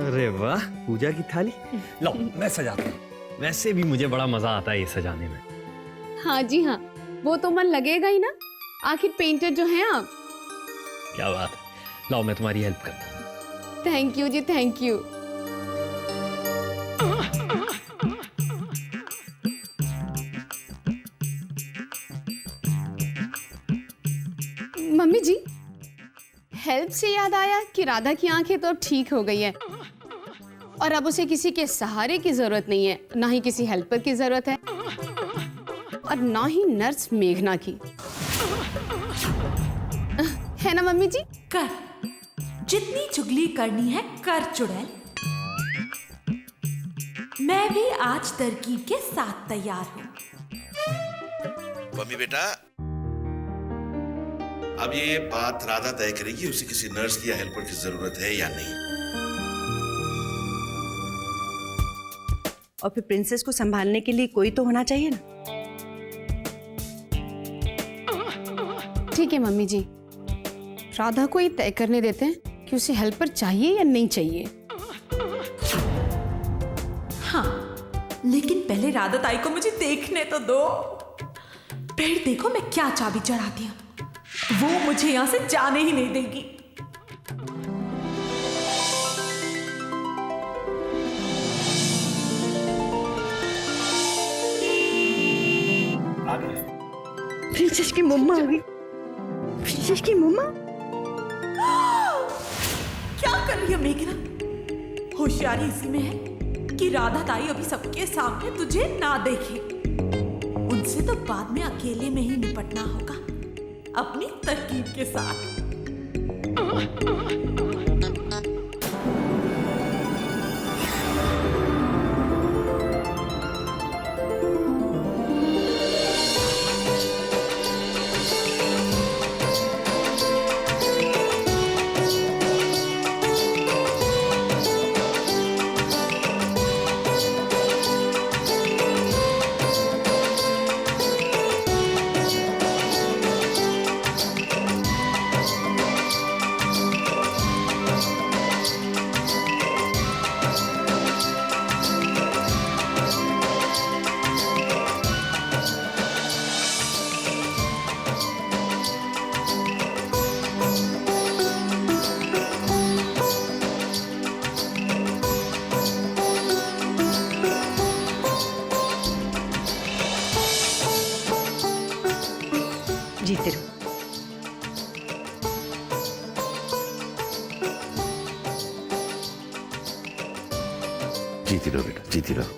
अरे वाह, पूजा की थाली। लो मैं सजाता हूँ। वैसे भी मुझे बड़ा मजा आता है ये सजाने में। हाँ जी हाँ, वो तो मन लगेगा ही ना, आखिर पेंटर जो हैं आप। क्या बात है, लाओ मैं तुम्हारी हेल्प करता हूँ। थैंक यू जी, thank you. Mummy ji, help से याद आया कि राधा की आंखें तो अब ठीक हो गई है और अब उसे किसी के सहारे की जरूरत नहीं है, ना ही किसी हेल्पर की जरूरत है और ना ही नर्स मेघना की। है ना मम्मी जी? कर, जितनी चुगली करनी है कर चुड़ैल। मैं भी आज तरकीब के साथ तैयार हूँ। मम्मी बेटा, अब ये बात राधा तय करेगी उसे किसी नर्स की या हेल्पर की जरूरत है या नहीं। और फिर प्रिंसेस को संभालने के लिए कोई तो होना चाहिए ना। ठीक है मम्मी जी, राधा को ही तय करने देते हैं कि उसे हेल्पर चाहिए या नहीं चाहिए। हाँ, लेकिन पहले राधा ताई को मुझे देखने तो दो। फिर देखो मैं क्या चाबी चढ़ाती हूँ, वो मुझे यहां से जाने ही नहीं देगी। प्रिंसेस की मम्मा आ गई। प्रिंसेस की मम्मा क्या कर रही है मेघना? होशियारी इसी में है कि राधा ताई अभी सबके सामने तुझे ना देखे। उनसे तो बाद में अकेले में ही निपटना होगा, अपनी तरकीब के साथ। जीते रहो। जीती रहो बेटा, जीती रहो।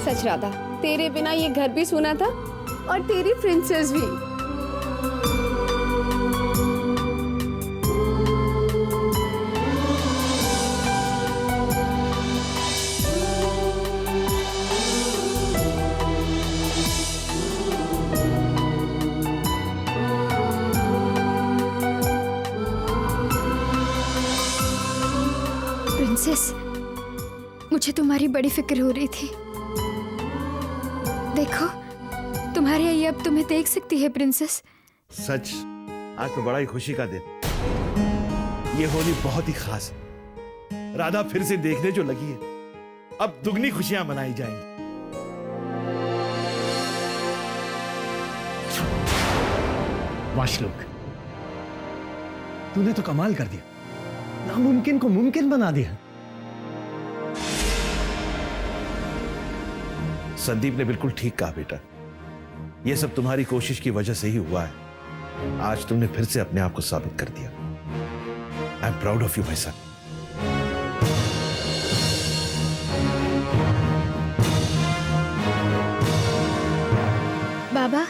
सच राधा, तेरे बिना ये घर भी सूना था और तेरी प्रिंसेस भी। प्रिंसेस, मुझे तुम्हारी बड़ी फिक्र हो रही थी। देखो, तुम्हारी आई अब तुम्हें देख सकती है प्रिंसेस। सच, आज तो बड़ा ही खुशी का दिन। ये होली बहुत ही खास है। राधा फिर से देखने जो लगी है, अब दुगनी खुशियां मनाई जाएंगी। वाह श्लोक, तूने तो कमाल कर दिया, नामुमकिन को मुमकिन बना दिया। संदीप ने बिल्कुल ठीक कहा बेटा, यह सब तुम्हारी कोशिश की वजह से ही हुआ है। आज तुमने फिर से अपने आप को साबित कर दिया। I am proud of you my son. बाबा,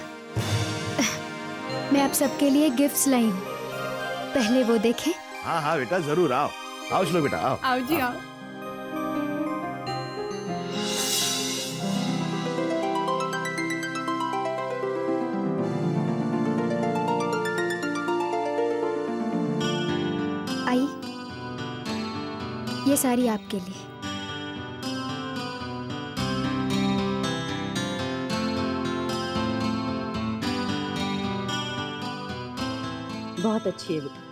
मैं आप सबके लिए गिफ्ट्स लाई हूँ, पहले वो देखें। हाँ हाँ बेटा, जरूर आओ। आओ श्लोक बेटा, आओ। आओ जी आओ। आई, ये साड़ी आपके लिए। बहुत अच्छी है बेटा।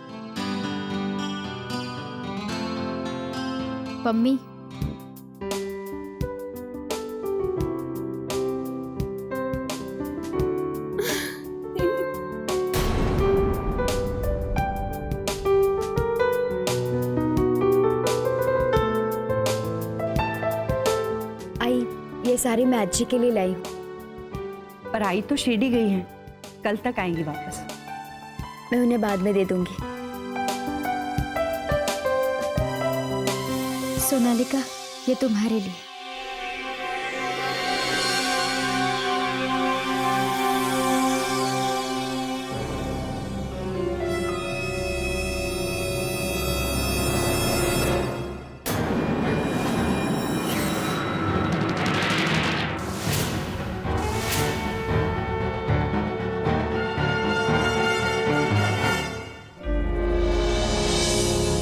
पम्मी, आई, ये सारी मैं अज्जी के लिए लाई हूँ। पर आई तो शिरडी गई हैं, कल तक आएंगी वापस। मैं उन्हें बाद में दे दूंगी। सोनालिका, ये तुम्हारे लिए।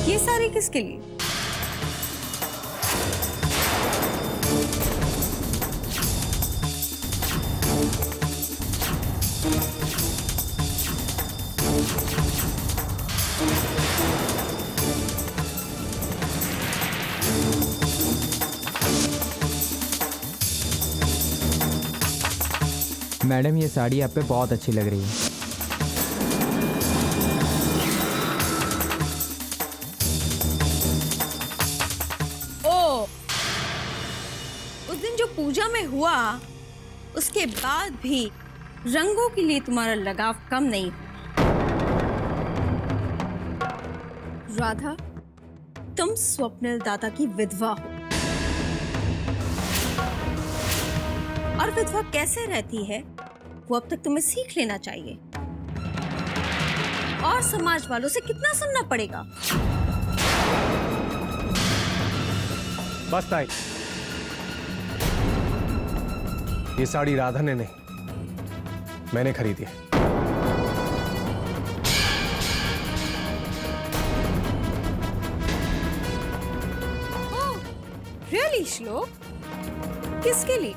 ये सारी किसके लिए? मैडम, ये साड़ी आप पे बहुत अच्छी लग रही है। उस दिन जो पूजा में हुआ, उसके बाद भी रंगों के लिए तुम्हारा लगाव कम नहीं। राधा, तुम स्वप्निल दादा की विधवा हो, और विधवा कैसे रहती है वो अब तक तुम्हें सीख लेना चाहिए। और समाज वालों से कितना सुनना पड़ेगा। बस ताई, ये साड़ी राधा ने नहीं, मैंने खरीदी है। रियली श्लोक, किसके लिए?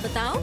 बताओ।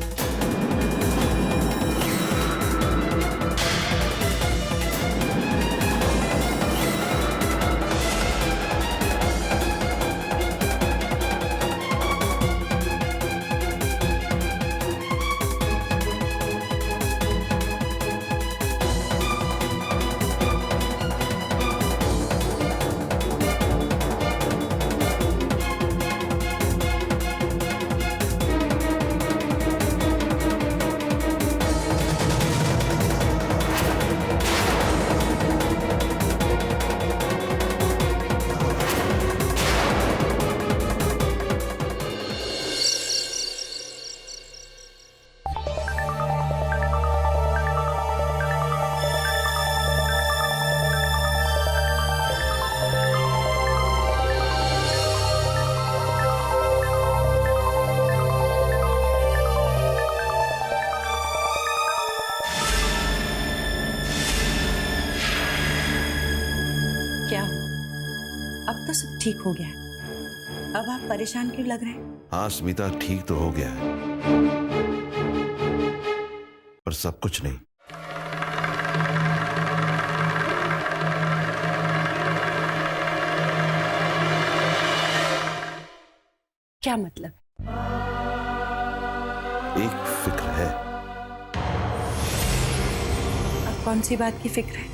क्या अब तो सब ठीक हो गया है? अब आप परेशान क्यों लग रहे हैं? हाँ स्मिता, ठीक तो हो गया है, पर सब कुछ नहीं। क्या मतलब? एक फिक्र है। अब कौन सी बात की फिक्र है?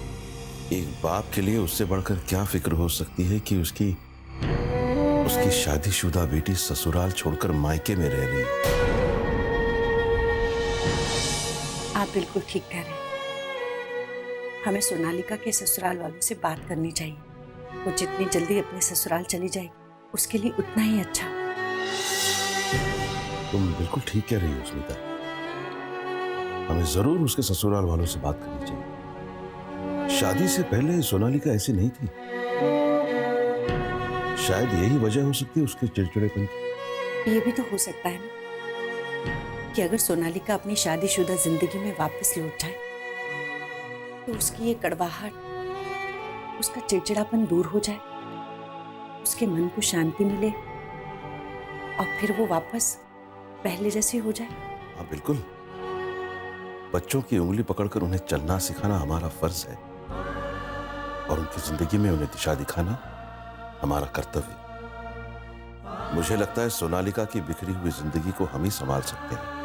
एक बाप के लिए उससे बढ़कर क्या फिक्र हो सकती है कि उसकी शादीशुदा बेटी ससुराल छोड़कर मायके में रह रही है। आप बिल्कुल ठीक कह रहे हैं। हमें सोनालिका के ससुराल वालों से बात करनी चाहिए। वो जितनी जल्दी अपने ससुराल चली जाएगी उसके लिए उतना ही अच्छा। तुम बिल्कुल ठीक कह रही हो स्मिता, हमें जरूर उसके ससुराल वालों से बात करनी चाहिए। शादी से पहले सोनालिका ऐसी नहीं थी। शायद यही वजह हो सकती है उसके चिड़चिड़ेपन की। ये भी तो हो सकता है ना कि अगर सोनालिका अपनी शादीशुदा जिंदगी में वापस लौट जाए तो उसकी ये कड़वाहट, उसका चिड़चिड़ापन दूर हो जाए, उसके मन को शांति मिले और फिर वो वापस पहले जैसे हो जाए। हाँ बिल्कुल, बच्चों की उंगली पकड़कर उन्हें चलना सिखाना हमारा फर्ज है। और उनकी जिंदगी में उन्हें दिशा दिखाना हमारा कर्तव्य। मुझे लगता है सोनालिका की बिखरी हुई जिंदगी को हम ही संभाल सकते हैं।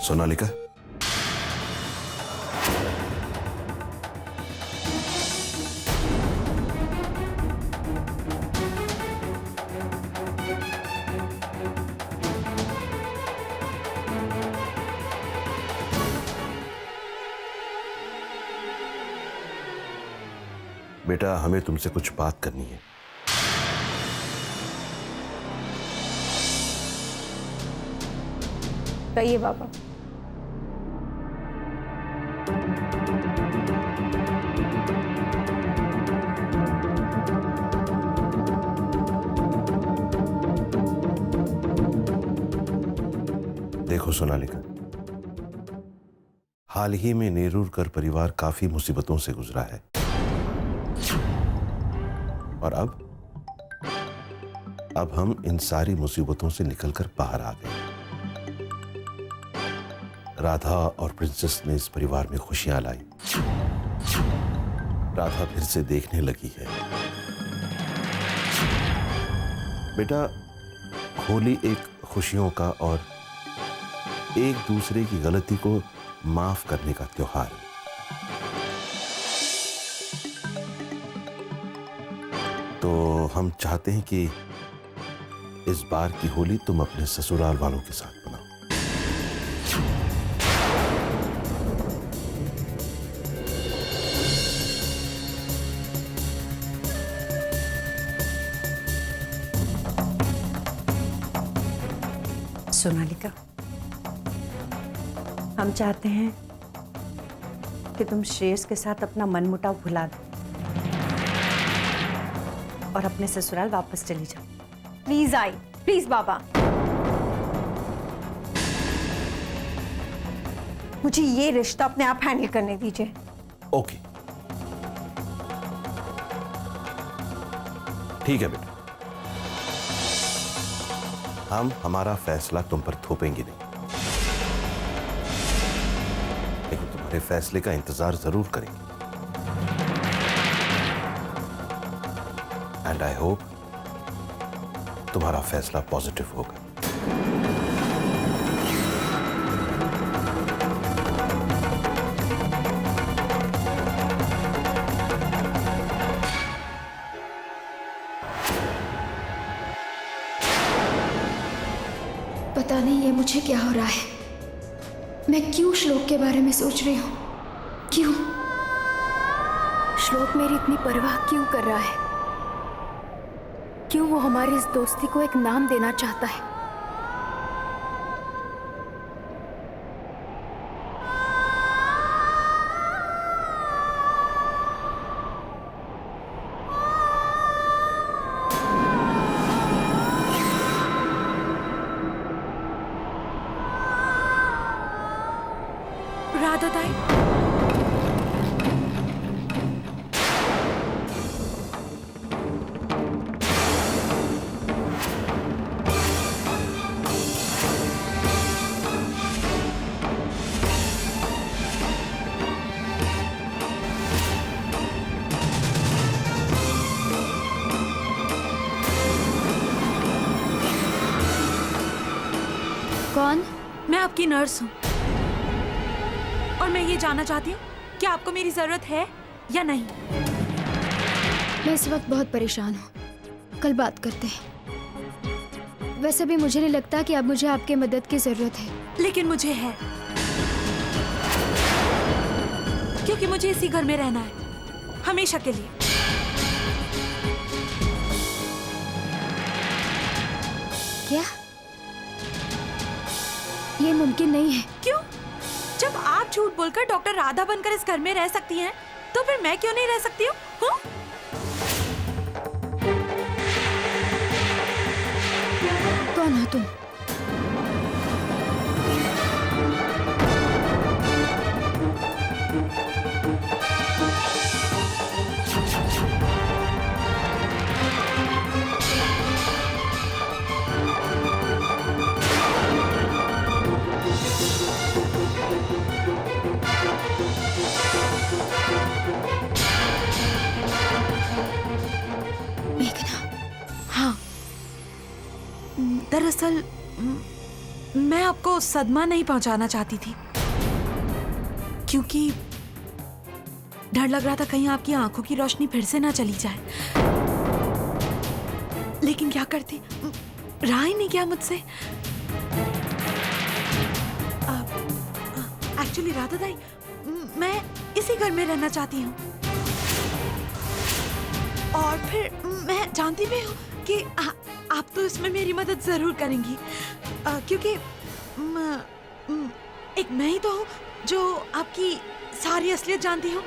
सोनालिका, बेटा हमें तुमसे कुछ बात करनी है। कहिए बाबा। देखो सोनालिका, हाल ही में नेरूरकर परिवार काफी मुसीबतों से गुजरा है और अब हम इन सारी मुसीबतों से निकलकर बाहर आ गए। राधा और प्रिंसेस ने इस परिवार में खुशियां लाई। राधा फिर से देखने लगी है। बेटा, होली एक खुशियों का और एक दूसरे की गलती को माफ करने का त्योहार है। तो हम चाहते हैं कि इस बार की होली तुम अपने ससुराल वालों के साथ मनाओ। सोनालिका, हम चाहते हैं कि तुम श्रेयस के साथ अपना मनमुटाव भुला दो और अपने ससुराल वापस चली जाओ। प्लीज आई, प्लीज बाबा, मुझे ये रिश्ता अपने आप हैंडल करने दीजिए। ओके, ठीक है बेटा, हम हमारा फैसला तुम पर थोपेंगे नहीं, लेकिन तुम्हारे फैसले का इंतजार जरूर करेंगे। एंड आई होप तुम्हारा फैसला पॉजिटिव होगा। पता नहीं ये मुझे क्या हो रहा है। मैं क्यों श्लोक के बारे में सोच रही हूँ? क्यों? श्लोक मेरी इतनी परवाह क्यों कर रहा है? क्यों वो हमारी इस दोस्ती को एक नाम देना चाहता है? राधा ताई, कौन? मैं आपकी नर्स हूँ और मैं ये जानना चाहती हूँ कि आपको मेरी जरूरत है या नहीं। मैं इस वक्त बहुत परेशान हूँ, कल बात करते हैं। वैसे भी मुझे नहीं लगता कि अब मुझे आपके मदद की जरूरत है। लेकिन मुझे है, क्योंकि मुझे इसी घर में रहना है हमेशा के लिए। क्या? ये मुमकिन नहीं है। क्यों? जब आप झूठ बोलकर डॉक्टर राधा बनकर इस घर में रह सकती हैं, तो फिर मैं क्यों नहीं रह सकती हूँ? ना तुम। हाँ, दरअसल मैं आपको सदमा नहीं पहुंचाना चाहती थी, क्योंकि डर लग रहा था कहीं आपकी आंखों की रोशनी फिर से ना चली जाए। लेकिन क्या करती, रहा ही नहीं गया मुझसे। एक्चुअली राधा दाई, मैं इसी घर में रहना चाहती हूँ, और फिर मैं जानती भी हूँ कि आप तो इसमें मेरी मदद जरूर करेंगी, क्योंकि एक मैं ही तो हूँ जो आपकी सारी असलियत जानती हूँ।